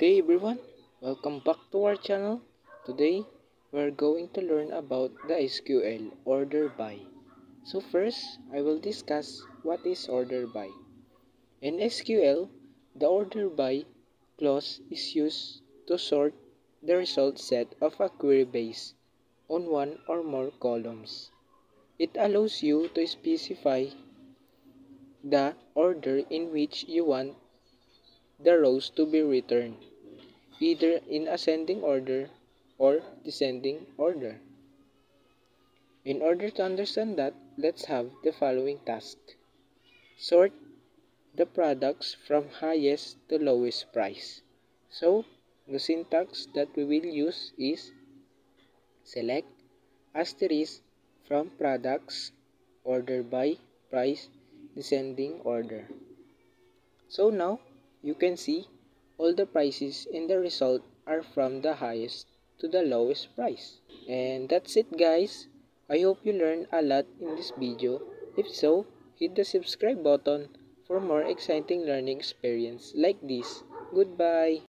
Okay everyone, welcome back to our channel. Today, we're going to learn about the SQL order by. So first, I will discuss what is order by. In SQL, the order by clause is used to sort the result set of a query based on one or more columns. It allows you to specify the order in which you want the rows to be returned, either in ascending order or descending order. In order to understand that, let's have the following task. Sort the products from highest to lowest price. So, the syntax that we will use is select asterisk from products, order by, price, descending order. So now, you can see all the prices in the result are from the highest to the lowest price. And that's it guys. I hope you learned a lot in this video. If so, hit the subscribe button for more exciting learning experience like this. Goodbye.